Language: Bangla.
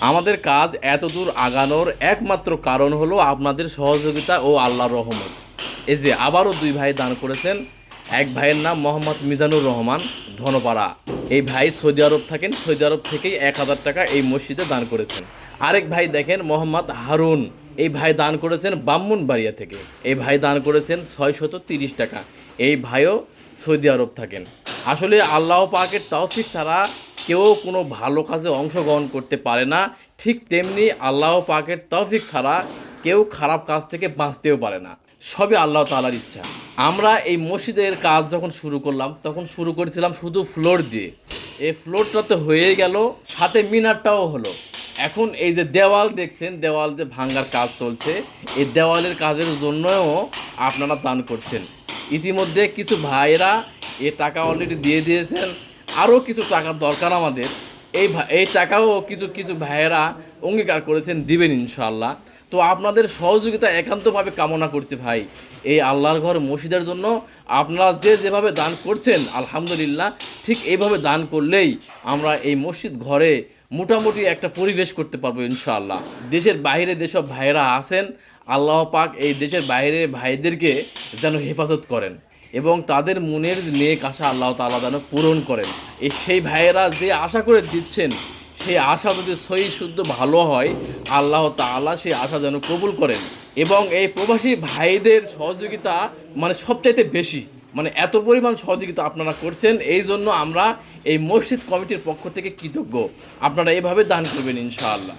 আমাদের কাজ এতদূর আগানোর একমাত্র কারণ হলো আপনাদের সহযোগিতা ও আল্লাহর রহমত। এই যে আবারও দুই ভাই দান করেছেন। এক ভাইয়ের নাম মোহাম্মদ মিজানুর রহমান, ধনপাড়া। এই ভাই সৌদি আরব থাকেন, সৌদি আরব থেকেই 1,000 টাকা এই মসজিদে দান করেছেন। আরেক ভাই দেখেন মোহাম্মদ হারুন, এই ভাই দান করেছেন ব্রাহ্মণবাড়িয়া থেকে। এই ভাই দান করেছেন 630 টাকা। এই ভাইও সৌদি আরব থাকেন। আসলে আল্লাহ পাকের তৌফিক ছাড়া কেউ কোনো ভালো কাজে অংশগ্রহণ করতে পারে না। ঠিক তেমনি আল্লাহ পাকের তৌফিক ছাড়া কেউ খারাপ কাজ থেকে বাঁচতেও পারে না। সবই আল্লাহ তাআলার ইচ্ছা। আমরা এই মসজিদের কাজ যখন শুরু করলাম তখন শুরু করেছিলাম শুধু ফ্লোর দিয়ে। এই ফ্লোরটা তো হয়ে গেল, সাথে মিনারটাও হলো। এখন এই যে দেওয়াল দেখছেন, দেওয়াল যে ভাঙার কাজ চলছে, এই দেওয়ালের কাজের জন্যও আপনারা দান করছেন। ইতিমধ্যে কিছু ভাইয়েরা এ টাকা অলরেডি দিয়ে দিয়েছেন। আরও কিছু টাকার দরকার আমাদের। এই টাকাও কিছু কিছু ভাইয়েরা অঙ্গীকার করেছেন দিবেন ইনশাআল্লাহ। তো আপনাদের সহযোগিতা একান্তভাবে কামনা করছি ভাই। এই আল্লাহর ঘর মসজিদের জন্য আপনারা যেভাবে দান করছেন আলহামদুলিল্লাহ, ঠিক এইভাবে দান করলেই আমরা এই মসজিদ ঘরে মোটামুটি একটা পরিবেশ করতে পারবো ইনশাআল্লাহ। দেশের বাইরে যেসব ভাইয়েরা আছেন, আল্লাহ পাক এই দেশের বাইরের ভাইদেরকে যেন হেফাজত করেন এবং তাদের মনের নেক আশা আল্লাহ তাআলা যেন পূরণ করেন। সেই ভাইয়েরা যে আশা করে দিচ্ছেন, সেই আশা যদি সহি শুদ্ধ ভালো হয়, আল্লাহ তাআলা সেই আশা যেন কবুল করেন। এবং এই প্রবাসী ভাইদের সহযোগিতা মানে সবচাইতে বেশি, মানে এত পরিমাণ সহযোগিতা আপনারা করছেন, এই জন্য আমরা এই মসজিদ কমিটির পক্ষ থেকে কৃতজ্ঞ। আপনারা এভাবে দান করবেন ইনশাআল্লাহ।